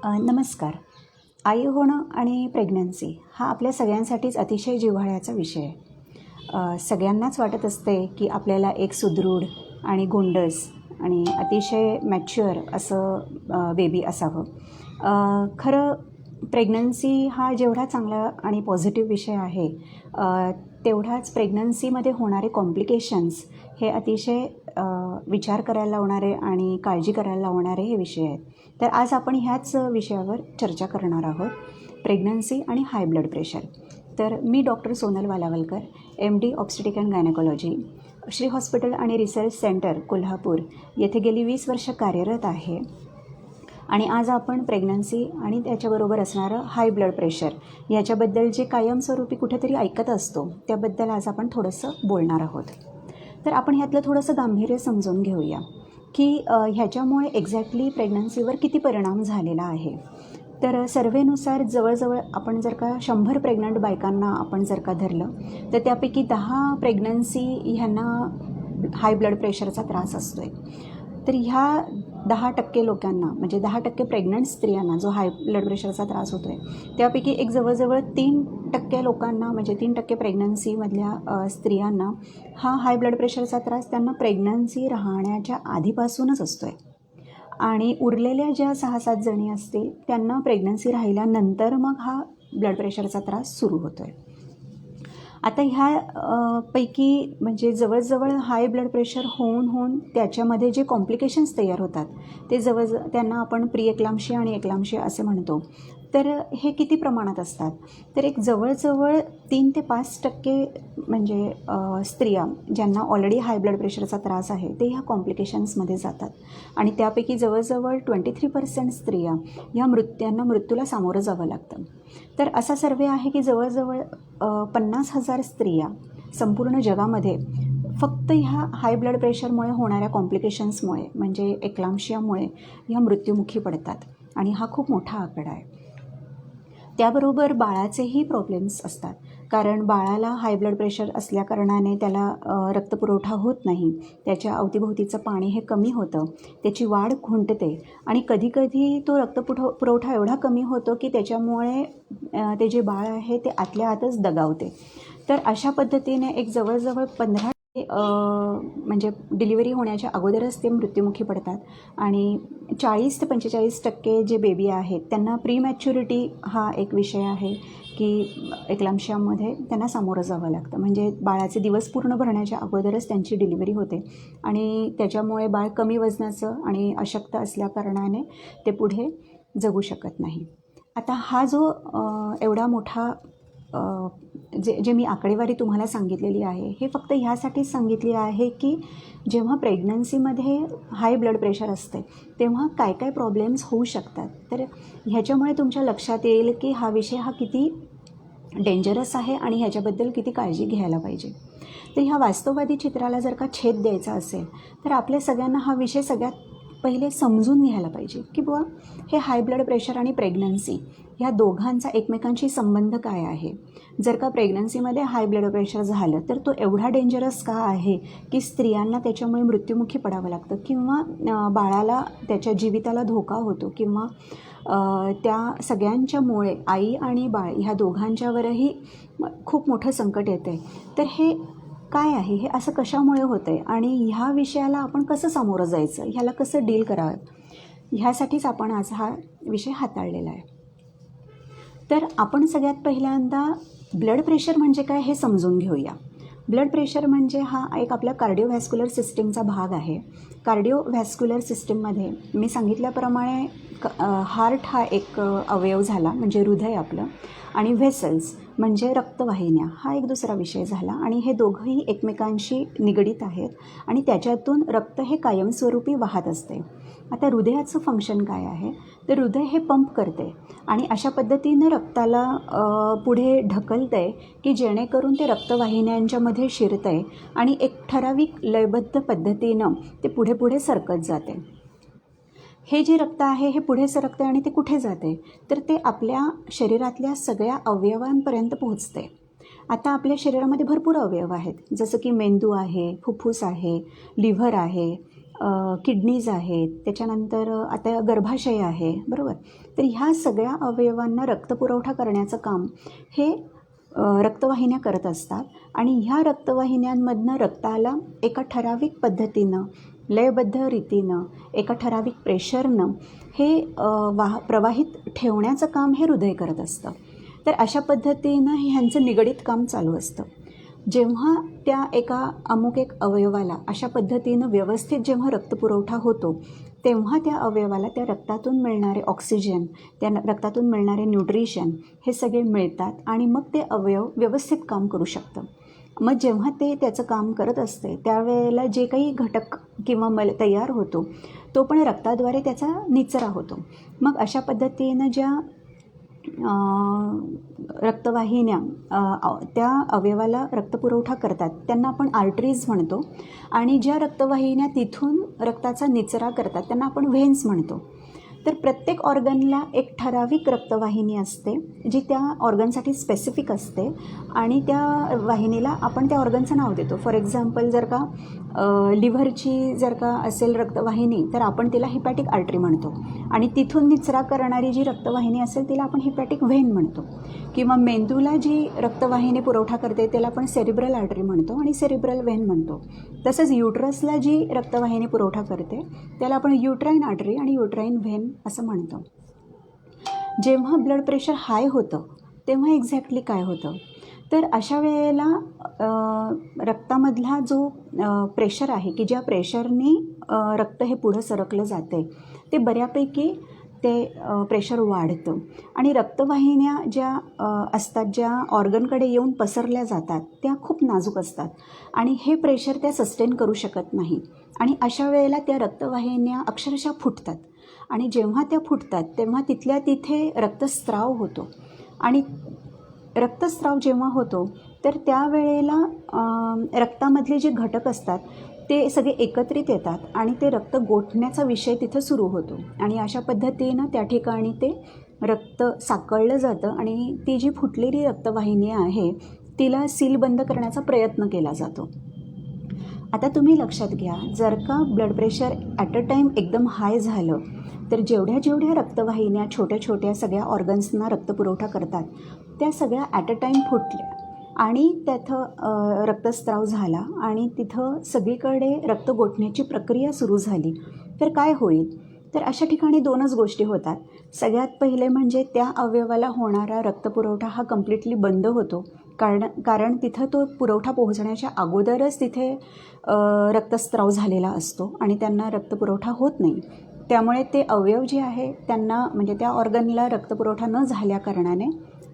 नमस्कार. आई होणं आणि प्रेग्नन्सी हा आपल्या सगळ्यांसाठीच अतिशय जिव्हाळ्याचा विषय आहे. सगळ्यांनाच वाटत असते की आपल्याला एक सुदृढ आणि गोंडस आणि अतिशय मॅच्युअर असं बेबी असावं. खरं प्रेग्नन्सी हा जेवढा चांगला आणि पॉझिटिव्ह विषय आहे, तेवढाच प्रेग्नन्सीमध्ये होणारे कॉम्प्लिकेशन्स हे अतिशय विचार करायला लावणारे आणि काळजी करायला लावणारे हे विषय आहेत. तर आज आपण ह्याच विषयावर चर्चा करणार आहोत, प्रेग्नन्सी आणि हाय ब्लड प्रेशर. तर मी doctor Sonal Walawalkar, MD obstetric and gynaecology, Shri hospital आणि रिसर्च सेंटर कोल्हापूर येथे गेली 20 वर्ष कार्यरत आहे. आणि आज आपण प्रेग्नन्सी आणि त्याच्याबरोबर असणारं हाय ब्लड प्रेशर ह्याच्याबद्दल जे कायमस्वरूपी कुठेतरी ऐकत असतो त्याबद्दल आज आपण थोडंसं बोलणार आहोत. तर आपण ह्यातलं थोडंसं गांभीर्य समजून घेऊया की ह्याच्यामुळे एक्झॅक्टली प्रेग्नन्सीवर किती परिणाम झालेला आहे. तर सर्वेनुसार जवळजवळ आपण जर का 100 प्रेग्नंट बायकांना आपण जर का धरलं तर त्यापैकी 10 प्रेग्नन्सी ह्यांना हाय ब्लड प्रेशरचा त्रास असतो आहे. तर ह्या 10% लोकांना म्हणजे 10% प्रेग्नंट स्त्रियांना जो हाय ब्लड प्रेशरचा त्रास होतो आहे त्यापैकी एक जवळजवळ 3% लोकांना म्हणजे 3% प्रेग्नन्सीमधल्या स्त्रियांना हा हाय ब्लड प्रेशरचा त्रास त्यांना प्रेग्नन्सी राहण्याच्या आधीपासूनच असतो आहे. आणि उरलेल्या ज्या 6-7 जणी असतील त्यांना प्रेग्नन्सी राहिल्यानंतर मग हा ब्लड प्रेशरचा त्रास सुरू होतो आहे. आता ह्या पैकी म्हणजे जवळजवळ हाय ब्लड प्रेशर होऊन त्याच्यामध्ये जे कॉम्प्लिकेशन्स तयार होतात ते त्यांना आपण प्री एक्लाम्शिया आणि एक्लाम्शिया असे म्हणतो. तर हे किती प्रमाणात असतात तर एक जवळजवळ 3 ते 5% म्हणजे स्त्रिया ज्यांना ऑलरेडी हाय ब्लड प्रेशरचा त्रास आहे ते ह्या कॉम्प्लिकेशन्समध्ये जातात. आणि त्यापैकी जवळजवळ 23% स्त्रिया यांना मृत्यूला सामोरं जावं लागतं. तर असा सर्वे आहे की जवळजवळ 50,000 स्त्रिया संपूर्ण जगामध्ये फक्त ह्या हाय ब्लड प्रेशरमुळे होणाऱ्या कॉम्प्लिकेशन्समुळे म्हणजे एक्लाम्शियामुळे ह्या मृत्युमुखी पडतात. आणि हा खूप मोठा आकडा आहे. त्याबरोबर बाळाचेही प्रॉब्लेम्स असतात, कारण बाळाला हाय ब्लड प्रेशर असल्याकारणाने त्याला रक्तपुरवठा होत नाही, त्याच्या अवतीभोवतीचं पाणी हे कमी होतं, त्याची वाढ खुंटते आणि कधीकधी तो पुरवठा एवढा कमी होतो की त्याच्यामुळे ते जे बाळ आहे ते आतल्या आतच दगावते. तर अशा पद्धतीने एक जवळजवळ 15 म्हणजे डिलिव्हरी होण्याच्या अगोदरच ते मृत्युमुखी पडतात. आणि 40 ते 45% जे बेबी आहेत त्यांना प्रीमॅच्युरिटी हा एक विषय आहे की एक्लाम्शियामध्ये त्यांना सामोरं जावं लागतं. म्हणजे बाळाचे दिवस पूर्ण भरण्याच्या अगोदरच त्यांची डिलिव्हरी होते आणि त्याच्यामुळे बाळ कमी वजनाचं आणि अशक्त असल्याकारणाने ते पुढे जगू शकत नाही. आता हा जो एवढा मोठा जे मी आकडेवारी तुम्हाला सांगितलेली आहे हे फक्त ह्यासाठीच सांगितली आहे की जेव्हा प्रेग्नन्सीमध्ये हाय ब्लड प्रेशर असते तेव्हा काय काय प्रॉब्लेम्स होऊ शकतात. तर ह्याच्यामुळे तुमच्या लक्षात येईल की हा विषय हा किती डेंजरस आहे आणि ह्याच्याबद्दल किती काळजी घ्यायला पाहिजे. तर ह्या वास्तववादी चित्राला जर का छेद द्यायचा असेल तर आपल्या सगळ्यांना हा विषय सगळ्यात पहिले समजून घ्यायला पाहिजे की बुवा हे हाय ब्लड प्रेशर आणि प्रेग्नन्सी ह्या दोघांचा एकमेकांशी संबंध काय आहे. जर का प्रेग्नन्सीमध्ये हाय ब्लड प्रेशर झालं तर तो एवढा डेंजरस का आहे की स्त्रियांना त्याच्यामुळे मृत्युमुखी पडावं लागतं किंवा बाळाला त्याच्या जीविताला धोका होतो किंवा त्या सगळ्यांच्यामुळे आई आणि बाळ ह्या दोघांच्यावरही खूप मोठं संकट येतं आहे. तर हे काय आहे, हे असं कशामुळे होतं आहे आणि ह्या विषयाला आपण कसं सामोरं जायचं, ह्याला कसं डील करावं, ह्यासाठीच आपण आज हा विषय हाताळलेला आहे. तर आपण सगळ्यात पहिल्यांदा ब्लड प्रेशर म्हणजे काय हे समजून घेऊया. ब्लड प्रेशर म्हणजे हा एक आपल्या कार्डिओव्हॅस्क्युलर सिस्टीमचा भाग आहे. कार्डिओव्हॅस्क्युलर सिस्टीममध्ये मी सांगितल्याप्रमाणे हार्ट हा एक अवयव झाला म्हणजे हृदय आपलं, आणि व्हेसल्स म्हणजे रक्तवाहिन्या हा एक दुसरा विषय झाला. आणि हे दोघंही एकमेकांशी निगडीत आहेत आणि त्याच्यातून रक्त हे कायमस्वरूपी वाहत असते. आता हृदयाचं फंक्शन काय आहे तर हृदय हे पंप करते आणि अशा पद्धतीनं रक्ताला पुढे ढकलतं आहे की जेणेकरून ते रक्तवाहिन्यांच्यामध्ये शिरतं आहे आणि एक ठराविक लयबद्ध पद्धतीनं ते पुढे पुढे सरकत जाते. हे जे रक्त आहे हे पुढे सरकते आणि ते कुठे जाते तर ते आपल्या शरीरातल्या सगळ्या अवयवांपर्यंत पोहोचते. आता आपल्या शरीरामध्ये भरपूर अवयव आहेत, जसं की मेंदू आहे, फुफ्फुस आहे, लिव्हर आहे, किडनीज आहेत, त्याच्यानंतर आता गर्भाशय आहे, बरोबर. तर ह्या सगळ्या अवयवांना रक्तपुरवठा करण्याचं काम हे रक्तवाहिन्या करत असतात. आणि ह्या रक्तवाहिन्यांमधनं रक्ताला एका ठराविक पद्धतीनं, लयबद्ध रीतीनं, एका ठराविक प्रेशरनं हे प्रवाहित ठेवण्याचं काम हे हृदय करत असतं. तर अशा पद्धतीनं ह्यांचं निगडीत काम चालू असतं. जेव्हा त्या अमुक एक अवयवाला अशा पद्धतीनं व्यवस्थित जेव्हा रक्तपुरवठा होतो, तेव्हा त्या अवयवाला त्या रक्तातून मिळणारे ऑक्सिजन, त्या रक्तातून मिळणारे न्यूट्रिशन हे सगळे मिळतात आणि मग ते अवयव व्यवस्थित काम करू शकतं. मग जेव्हा ते त्याचं काम करत असते त्यावेळेला जे काही घटक किंवा मल तयार होतो तो पण रक्ताद्वारे त्याचा निचरा होतो. मग अशा पद्धतीनं ज्या रक्तवाहिन्या त्या अवयवाला रक्तपुरवठा करतात त्यांना आपण आर्टरीज म्हणतो. आणि ज्या रक्तवाहिन्या तिथून रक्ताचा निचरा करतात त्यांना आपण व्हेन्स म्हणतो. तर प्रत्येक ऑर्गनला एक ठराविक रक्तवाहिनी असते जी त्या ऑर्गनसाठी स्पेसिफिक असते आणि त्या वाहिनीला आपण त्या ऑर्गनचं नाव देतो. फॉर एक्झाम्पल जर का लिव्हरची जर का असेल रक्तवाहिनी तर आपण तिला हिपॅटिक आर्टरी म्हणतो आणि तिथून निचरा करणारी जी रक्तवाहिनी असेल तिला आपण हिपॅटिक व्हेन म्हणतो. किंवा मेंदूला जी रक्तवाहिनी पुरवठा करते त्याला आपण सेरिब्रल आर्टरी म्हणतो आणि सेरिब्रल व्हेन म्हणतो. तसंच युट्रसला जी रक्तवाहिनी पुरवठा करते त्याला आपण युट्राईन आर्टरी आणि युट्राईन व्हेन असं म्हणतो. जेव्हा ब्लड प्रेशर हाय होतं तेव्हा एक्झॅक्टली काय होतं तर अशा वेळेला रक्तामधला जो प्रेशर आहे की ज्या प्रेशरने रक्त हे पुढं सरकलं जाते ते बऱ्यापैकी ते प्रेशर वाढतं आणि रक्तवाहिन्या ज्या असतात ज्या ऑर्गनकडे येऊन पसरल्या जातात त्या खूप नाजूक असतात आणि हे प्रेशर त्या सस्टेन करू शकत नाही आणि अशा वेळेला त्या रक्तवाहिन्या अक्षरशः फुटतात. आणि जेव्हा त्या फुटतात तेव्हा तिथल्या तिथे रक्तस्राव होतो आणि रक्तस्राव जेव्हा होतो तर त्यावेळेला रक्तामधले जे घटक असतात ते सगळे एकत्रित येतात आणि ते रक्त गोठण्याचा विषय तिथं सुरू होतो आणि अशा पद्धतीनं त्या ठिकाणी ते रक्त साकळलं जातं आणि ती जी फुटलेली रक्तवाहिनी आहे तिला सीलबंद करण्याचा प्रयत्न केला जातो. आता तुम्ही लक्षात घ्या, जर का blood pressure at a time एकदम हाय झालं तर जेवढ्या रक्तवाहिन्या छोट्या छोट्या सगळ्या ऑर्गन्सना रक्तपुरवठा करतात त्या सगळ्या ॲट अ टाईम फुटल्या आणि त्याथं रक्तस्राव झाला आणि तिथं सगळीकडे रक्त गोठण्याची प्रक्रिया सुरू झाली तर काय होईल तर अशा ठिकाणी दोनच गोष्टी होतात. सगळ्यात पहिले म्हणजे त्या अवयवाला होणारा रक्तपुरवठा हा कम्प्लिटली बंद होतो कारण तिथं तो पुरवठा पोहोचण्याच्या अगोदरच तिथे रक्तस्राव झालेला असतो आणि त्यांना रक्तपुरवठा होत नाही. त्यामुळे ते अवयव जे आहे त्यांना म्हणजे त्या ऑर्गनला रक्तपुरवठा न झाल्या कारणाने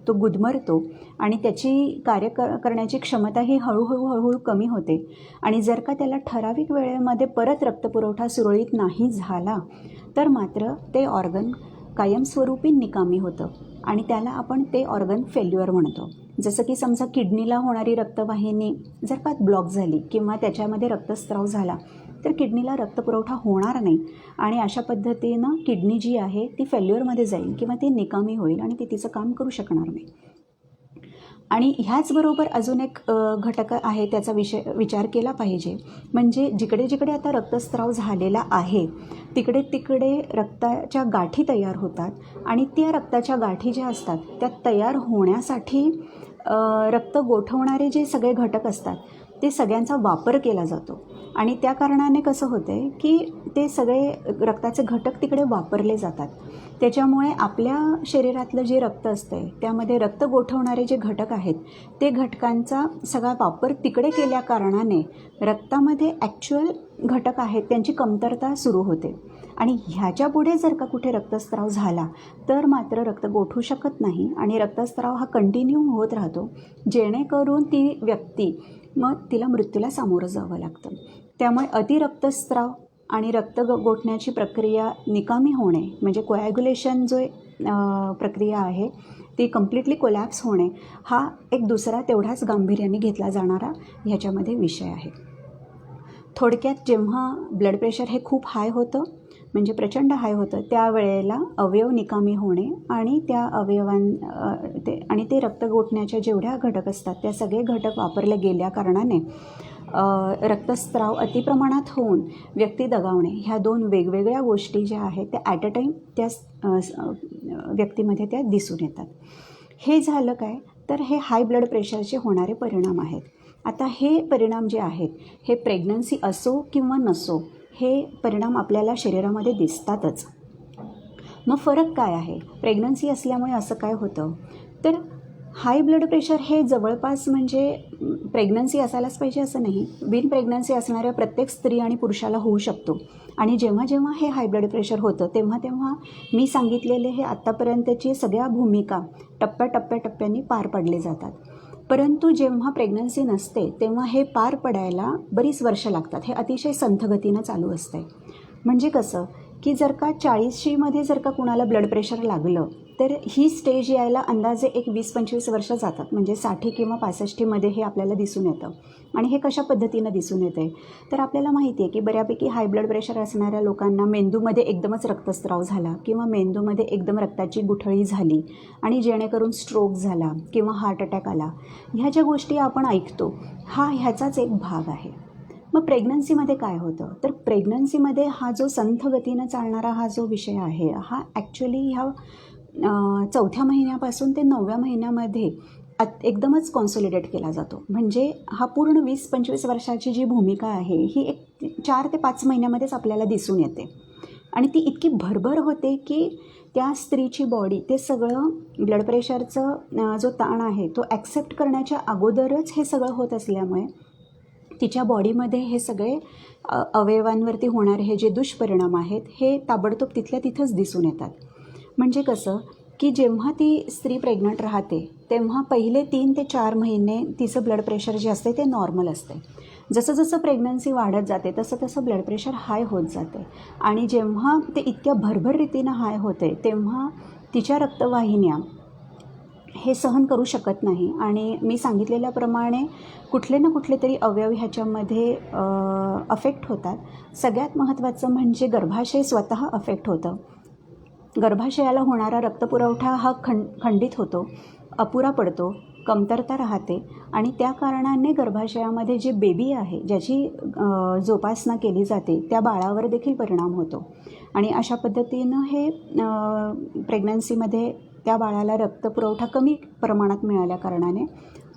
तो गुदमरतो आणि त्याची कार्य करण्याची क्षमता ही हळूहळू कमी होते आणि जर का त्याला ठराविक वेळेमध्ये परत रक्तपुरवठा सुरळीत नाही झाला तर मात्र ते ऑर्गन कायमस्वरूपी निकामी होतं आणि त्याला आपण ते ऑर्गन फेल्युअर म्हणतो. जसं की समजा किडनीला होणारी रक्तवाहिनी जर का ब्लॉक झाली किंवा त्याच्यामध्ये रक्तस्राव झाला तर किडनीला रक्तपुरवठा होणार नाही आणि अशा पद्धतीनं किडनी जी आहे ती फेल्युअरमध्ये जाईल किंवा ती निकामी होईल आणि ती तिचं काम करू शकणार नाही. आणि ह्याचबरोबर अजून एक घटक आहे त्याचा विचार केला पाहिजे म्हणजे जिकडे जिकडे आता रक्तस्राव झालेला आहे तिकडे तिकडे रक्ताच्या गाठी तयार होतात आणि त्या रक्ताच्या गाठी ज्या असतात त्या तयार होण्यासाठी रक्त गोठवणारे जे सगळे घटक असतात ते सगळ्यांचा वापर केला जातो आणि त्या कारणाने कसं होतं आहे की ते सगळे रक्ताचे घटक तिकडे वापरले जातात. त्याच्यामुळे आपल्या शरीरातलं जे रक्त असतं त्यामध्ये रक्त गोठवणारे जे घटक आहेत ते घटकांचा सगळा वापर तिकडे केल्या कारणाने रक्तामध्ये ॲक्च्युअल घटक आहेत त्यांची कमतरता सुरू होते आणि ह्याच्या पुढे जर का कुठे रक्तस्राव झाला तर मात्र रक्त गोठू शकत नाही आणि रक्तस्राव हा कंटिन्यू होत राहतो जेणेकरून ती व्यक्ती मग तिला मृत्यूला सामोरं जावं लागतं. त्यामुळे अतिरक्तस्राव आणि रक्त गोठण्याची प्रक्रिया निकामी होणे म्हणजे कोॲग्युलेशन जो प्रक्रिया आहे ती कम्प्लिटली कोलॅप्स होणे हा एक दुसरा तेवढाच गांभीर्याने घेतला जाणारा ह्याच्यामध्ये विषय आहे. थोडक्यात जेव्हा ब्लड प्रेशर हे खूप हाय होतं म्हणजे प्रचंड हाय होतं त्यावेळेला अवयव निकामी होणे आणि त्या ते रक्त गोठण्याच्या जेवढ्या घटक असतात त्या सगळे घटक वापरले गेल्या कारणाने रक्तस्राव अतिप्रमाणात होऊन व्यक्ती दगावणे, ह्या 2 वेगवेगळ्या गोष्टी ज्या आहेत त्या ॲट अ टाईम त्या व्यक्तीमध्ये त्या दिसून येतात. हे झालं काय, तर हे हाय ब्लड प्रेशरचे होणारे परिणाम आहेत. आता हे परिणाम जे आहेत हे प्रेग्नन्सी असो किंवा नसो, हे परिणाम आपल्याला शरीरामध्ये दिसतातच. मग फरक काय आहे? प्रेग्नन्सी असल्यामुळे असं काय होतं, तर हाय ब्लड प्रेशर हे जवळपास म्हणजे प्रेग्नन्सी असायलाच पाहिजे असं नाही, बिन प्रेग्नन्सी असणाऱ्या प्रत्येक स्त्री आणि पुरुषाला होऊ शकतो. आणि जेव्हा जेव्हा हे हाय ब्लड प्रेशर होतं तेव्हा तेव्हा मी सांगितलेले हे आत्तापर्यंतची सगळ्या भूमिका टप्प्याटप्प्याटप्प्यांनी पार पडले जातात. परंतु जेव्हा प्रेग्नन्सी नसते तेव्हा हे पार पडायला बरीच वर्ष लागतात. हे अतिशय संथ गतीनं चालू असते. म्हणजे कसं की जर का 40शीमध्ये जर का कुणाला ब्लड प्रेशर लागलं तर ही स्टेज यायला अंदाजे एक 20-25 वर्ष जातात. म्हणजे 60 किंवा 65मध्ये हे आपल्याला दिसून येतं. आणि हे कशा पद्धतीनं दिसून येते, तर आपल्याला माहिती आहे की बऱ्यापैकी हाय ब्लड प्रेशर असणाऱ्या लोकांना मेंदूमध्ये एकदमच रक्तस्राव झाला किंवा मेंदूमध्ये एकदम रक्ताची गुठळी झाली आणि जेणेकरून स्ट्रोक झाला किंवा हार्ट अटॅक आला, ह्या ज्या गोष्टी आपण ऐकतो ह्याचाच एक भाग आहे. मग प्रेग्नन्सीमध्ये काय होतं, तर प्रेग्नन्सीमध्ये हा जो संथ गतीनं चालणारा हा जो विषय आहे हा ॲक्च्युली ह्या 4थ्या महिन्यापासून ते 9व्या महिन्यामध्ये एकदमच कॉन्सोलिडेट केला जातो. म्हणजे हा पूर्ण 20-25 वर्षाची जी भूमिका आहे ही एक 4 ते 5 महिन्यामध्येच आपल्याला दिसून येते. आणि ती इतकी भरभर होते की त्या स्त्रीची बॉडी ते सगळं ब्लड प्रेशरचं जो ताण आहे तो ॲक्सेप्ट करण्याच्या अगोदरच हे सगळं होत असल्यामुळे तिच्या बॉडीमध्ये हे सगळे अवयवांवरती होणारे हे जे दुष्परिणाम आहेत हे ताबडतोब तिथल्या तिथंच दिसून येतात. म्हणजे कसं की जेव्हा ती स्त्री प्रेग्नंट राहते तेव्हा पहिले 3 ते 4 महिने तिचं ब्लड प्रेशर जे असते ते नॉर्मल असते. जसं जसं प्रेग्नन्सी वाढत जाते तसं तसं ब्लड प्रेशर हाय होत जाते. आणि जेव्हा ते इतक्या भरभर रीतीनं हाय होते तेव्हा तिच्या रक्तवाहिन्या हे सहन करू शकत नाही आणि मी सांगितलेल्याप्रमाणे कुठले ना कुठले तरी अवयव ह्याच्यामध्ये अफेक्ट होतात. सगळ्यात महत्त्वाचं म्हणजे गर्भाशय स्वतः अफेक्ट होतं. गर्भाशयाला होणारा रक्तपुरवठा हा खंडित होतो, अपुरा पडतो, कमतरता राहते आणि त्या कारणाने गर्भाशयामध्ये जे बेबी आहे ज्याची जोपासना केली जाते त्या बाळावर देखील परिणाम होतो. आणि अशा पद्धतीनं हे प्रेग्नन्सीमध्ये त्या बाळाला रक्तपुरवठा कमी प्रमाणात मिळाल्या कारणाने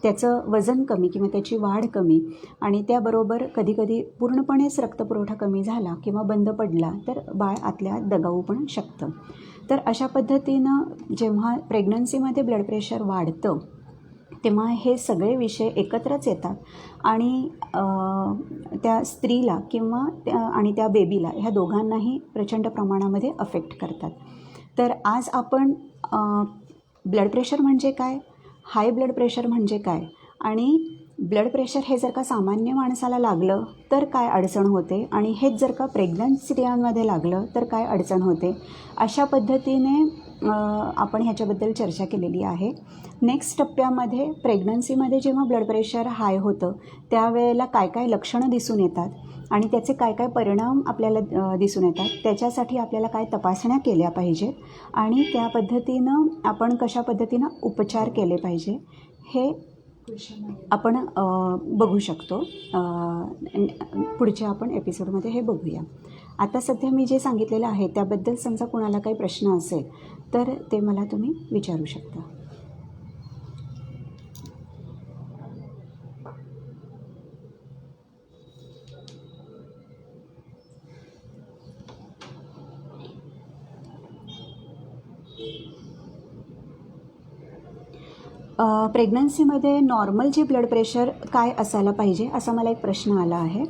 त्याचं वजन कमी किंवा त्याची वाढ कमी आणि त्याबरोबर कधीकधी पूर्णपणेच रक्तपुरवठा कमी झाला किंवा बंद पडला तर बाळ आतल्या दगावू पण शकतं. तर अशा पद्धतीनं जेव्हा प्रेग्नन्सीमध्ये ब्लड प्रेशर वाढतं तेव्हा हे सगळे विषय एकत्रच येतात आणि त्या स्त्रीला किंवा आणि त्या बेबीला ह्या दोघांनाही प्रचंड प्रमाणामध्ये अफेक्ट करतात. तर आज आपण ब्लड प्रेशर म्हणजे काय, हाय ब्लड प्रेशर म्हणजे काय आणि ब्लड प्रेशर हे जर का सामान्य माणसाला लागलं तर काय अडचण होते आणि हेच जर का प्रेग्नंट स्त्रियांमध्ये लागलं तर काय अडचण होते, अशा पद्धतीने आपण ह्याच्याबद्दल चर्चा केलेली आहे. नेक्स्ट टप्प्यामध्ये प्रेग्नन्सीमध्ये जेव्हा ब्लड प्रेशर हाय होतं त्यावेळेला काय काय लक्षणं दिसून येतात आणि त्याचे काय काय परिणाम आपल्याला दिसून येतात, त्याच्यासाठी आपल्याला काय तपासण्या केल्या पाहिजेत आणि त्या पद्धतीनं आपण कशा पद्धतीनं उपचार केले पाहिजे हे आपण बघू शकतो. पुढच्या आपण एपिसोडमध्ये हे बघूया. आता सध्या मी जे सांगितलेलं आहे त्याबद्दल समजा कुणाला काही प्रश्न असेल तर ते मला तुम्ही विचारू शकता. प्रेग्नन्सीमध्ये नॉर्मल जे ब्लड प्रेशर काय असायला पाहिजे असा मला एक प्रश्न आला आहे.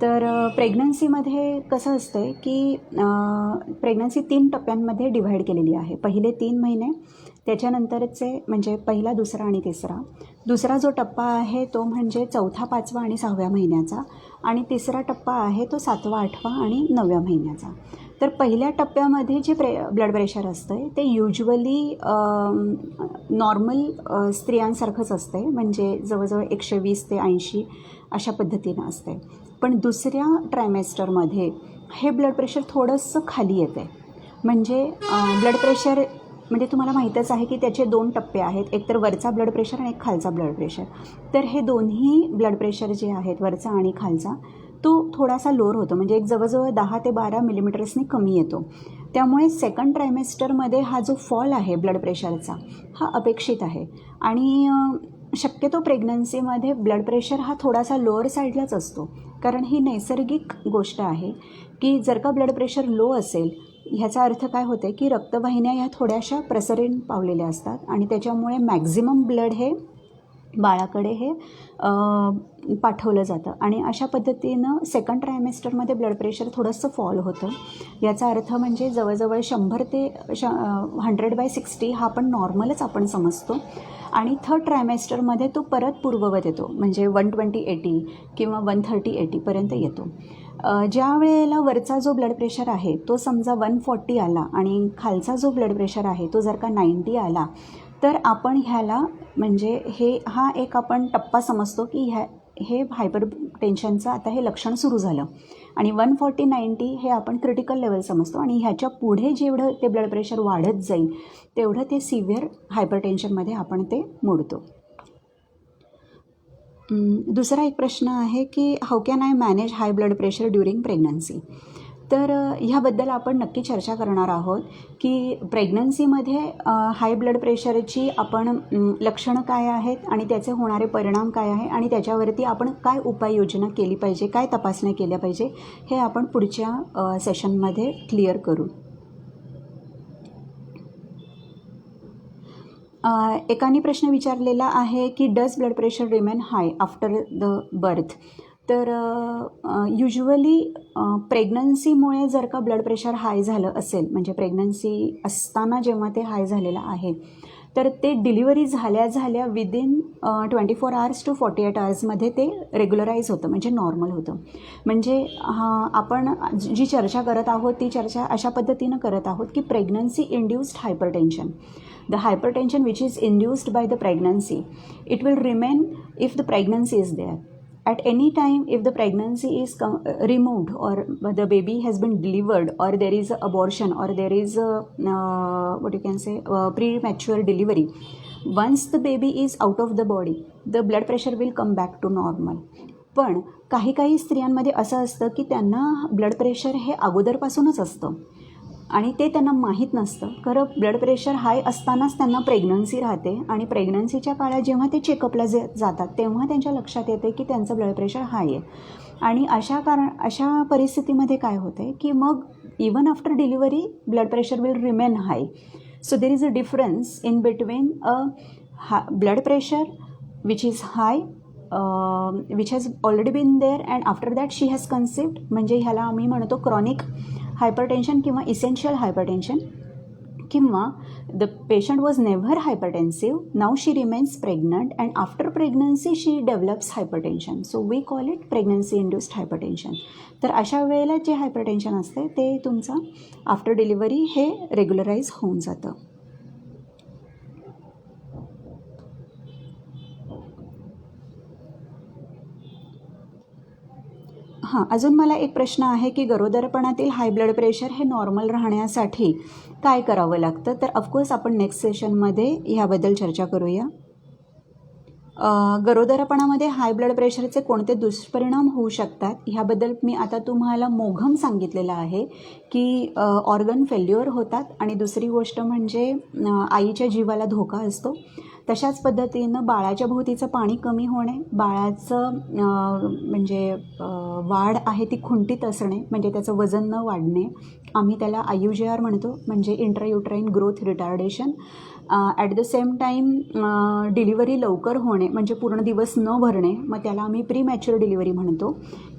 तर प्रेग्नन्सीमध्ये कसं असतं की प्रेग्नन्सी 3 टप्प्यांमध्ये डिव्हाइड केलेली आहे. पहिले 3 महिने, त्याच्यानंतरचे म्हणजे पहिला, दुसरा आणि तिसरा. दुसरा जो टप्पा आहे तो म्हणजे 4था, 5वा आणि 6व्या महिन्याचा आणि तिसरा टप्पा आहे तो 7वा, 8वा आणि 9व्या महिन्याचा. तर पहिल्या टप्प्यामध्ये जे ब्लड प्रेशर असतं ते युज्युअली नॉर्मल स्त्रियांसारखंच असते, म्हणजे जवळजवळ 120 ते 80 अशा पद्धतीनं असते. पण दुसऱ्या ट्रायमेस्टरमध्ये हे ब्लड प्रेशर थोडंसं खाली येते. म्हणजे ब्लड प्रेशर म्हणजे तुम्हाला माहीतच आहे की त्याचे 2 टप्पे आहेत, एक तर वरचा ब्लड प्रेशर आणि एक खालचा ब्लड प्रेशर. तर हे दोन्ही ब्लड प्रेशर जे आहेत वरचा आणि खालचा तो थोडासा लोअर होतो, म्हणजे एक जवळजवळ 10 ते 12 मिलीमीटर्सनी कमी येतो. त्यामुळे सेकंड ट्रायमेस्टरमध्ये हा जो फॉल आहे ब्लड प्रेशरचा हा अपेक्षित आहे. आणि शक्यतो प्रेग्नन्सीमध्ये ब्लड प्रेशर हा थोडासा लोअर साईडलाच असतो, कारण ही नैसर्गिक गोष्ट आहे की जर का ब्लड प्रेशर लो असेल ह्याचा अर्थ काय होते की रक्तवाहिन्या ह्या थोड्याशा प्रसरण पावलेल्या असतात आणि त्याच्यामुळे मॅक्झिमम ब्लड हे बाळाकडे हे पाठवलं जातं आणि अशा पद्धतीनं सेकंड ट्रायमेस्टरमध्ये ब्लड प्रेशर थोडंसं फॉल होतं. याचा अर्थ म्हणजे जवळजवळ 100 ते 100/60 हा पण नॉर्मलच आपण समजतो. आणि थर्ड ट्रायमेस्टरमध्ये तो परत पूर्ववत येतो, म्हणजे 120/80 किंवा 130/80पर्यंत येतो. ज्या वेळेला वरचा जो ब्लड प्रेशर आहे तो समजा 140 आला आणि खालचा जो ब्लड प्रेशर आहे तो जर का 90 आला तर आपण ह्याला म्हणजे हा एक आपण टप्पा समजतो की हे हायपर टेन्शनचं आता हे लक्षण सुरू झालं. आणि 140/90 हे आपण क्रिटिकल लेवल समजतो आणि ह्याच्या पुढे जेवढं ते ब्लड प्रेशर वाढत जाईल तेवढं ते सिव्हिअर हायपर टेन्शनमध्ये आपण ते मोडतो. दुसरा एक प्रश्न आहे की how can I manage high blood pressure during pregnancy. तर ह्याबद्दल आपण नक्की चर्चा करणार आहोत की प्रेग्नन्सीमध्ये हाय ब्लड प्रेशरची आपण लक्षणं काय आहेत आणि त्याचे होणारे परिणाम काय आहे आणि त्याच्यावरती आपण काय उपाययोजना केली पाहिजे, काय तपासण्या केल्या पाहिजे, हे आपण पुढच्या सेशनमध्ये क्लिअर करू. एकाने प्रश्न विचारलेला आहे की does blood pressure remain high after the birth. तर युजली प्रेग्नन्सीमुळे जर का ब्लड प्रेशर हाय झालं असेल, म्हणजे प्रेग्नन्सी असताना जेव्हा ते हाय झालेलं आहे तर ते डिलिव्हरी झाल्या विदिन 24 hours to 48 hours ते रेग्युलराईज होतं, म्हणजे नॉर्मल होतं. म्हणजे आपण जी चर्चा करत आहोत ती चर्चा अशा पद्धतीनं करत आहोत की pregnancy induced hypertension, the hypertension which is induced by the pregnancy, it will remain if the pregnancy is there. At any time if the pregnancy is removed or the baby has been delivered or there is a abortion or there is a what you can say premature delivery, once the baby is out of the body the blood pressure will come back to normal. पण काही स्त्रियांमध्ये असं असतं की त्यांना blood pressure हे अगोदरपासूनच असतं आणि ते त्यांना माहीत नसतं. खरं ब्लड प्रेशर हाय असतानाच त्यांना प्रेग्नन्सी राहते आणि प्रेग्नन्सीच्या काळात जेव्हा ते चेकअपला जातात तेव्हा त्यांच्या लक्षात येते की त्यांचं ब्लड प्रेशर हाय आहे. आणि अशा परिस्थितीमध्ये काय होते की मग even after delivery blood pressure will remain high. So there is a difference in between blood pressure which is high which has already been there and after that she has conceived, म्हणजे ह्याला आम्ही म्हणतो chronic hypertension किंवा essential hypertension. किंवा the patient was never hypertensive, now she remains pregnant and after pregnancy she develops hypertension, so we call it pregnancy induced hypertension. तर अशा वेळेला जे हायपरटेन्शन असते ते तुमचं आफ्टर डिलिव्हरी हे रेग्युलराईज होऊन जातं. अजून मला एक प्रश्न आहे की गरोदरपणातील हाय ब्लड प्रेशर हे नॉर्मल राहण्यासाठी काय करावं लागतं. तर ऑफकोर्स आपण नेक्स्ट सेशनमध्ये ह्याबद्दल चर्चा करूया. गरोदरपणामध्ये हाय ब्लड प्रेशरचे कोणते दुष्परिणाम होऊ शकतात ह्याबद्दल मी आता तुम्हाला मोघम सांगितलेलं आहे की ऑर्गन फेल्युअर होतात आणि दुसरी गोष्ट म्हणजे आईच्या जीवाला धोका असतो. तशाच पद्धतीनं बाळाच्या भोवतीचं पाणी कमी होणे, बाळाचं म्हणजे वाढ आहे ती खुंटीत असणे, म्हणजे त्याचं वजन न वाढणे, आम्ही त्याला IUGR म्हणतो, म्हणजे intrauterine growth retardation. At the same time delivery लवकर होणे, म्हणजे पूर्ण दिवस न भरणे, मग त्याला आम्ही प्रीमॅच्युअर डिलिव्हरी म्हणतो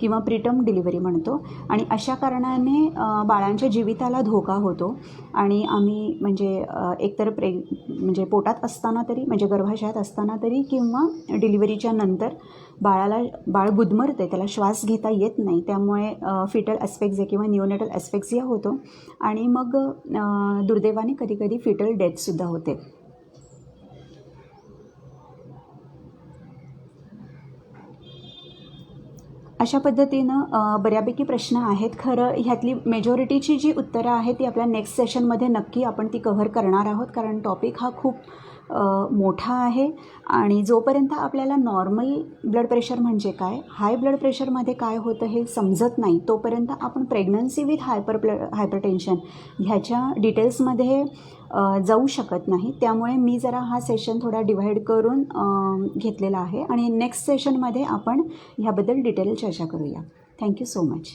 किंवा प्रीटर्म डिलिव्हरी म्हणतो. आणि अशा कारणाने बाळांच्या जीविताला धोका होतो. आणि आम्ही म्हणजे एकतर म्हणजे पोटात असताना तरी, म्हणजे गर्भाशयात असताना तरी किंवा डिलिव्हरीच्या नंतर बाळ गुदमरते, त्याला श्वास घेता येत नाही, त्यामुळे फिटल ॲस्फेक्झिया किंवा निओनेटल ॲस्फेक्झिया होतो आणि मग दुर्दैवाने कधीकधी फिटल डेथसुद्धा होते. अशा पद्धतीनं बऱ्यापैकी प्रश्न आहेत. खरं ह्यातली मेजॉरिटीची जी उत्तरं आहेत ती आपल्या नेक्स्ट सेशनमध्ये नक्की आपण ती कव्हर करणार आहोत, कारण टॉपिक हा खूप मोठा आहे. आणि जोपर्यंत आपल्याला नॉर्मल ब्लड प्रेशर म्हणजे काय, हाय ब्लड प्रेशरमध्ये काय होतं हे समजत नाही, तोपर्यंत आपण प्रेग्नन्सी विथ हायपरटेन्शन ह्याच्या डिटेल्समध्ये जाऊ शकत नाही. त्यामुळे मी जरा हा सेशन थोडा डिव्हाइड करून घेतलेला आहे आणि नेक्स्ट सेशनमध्ये आपण ह्याबद्दल डिटेल चर्चा करूया. Thank you so much.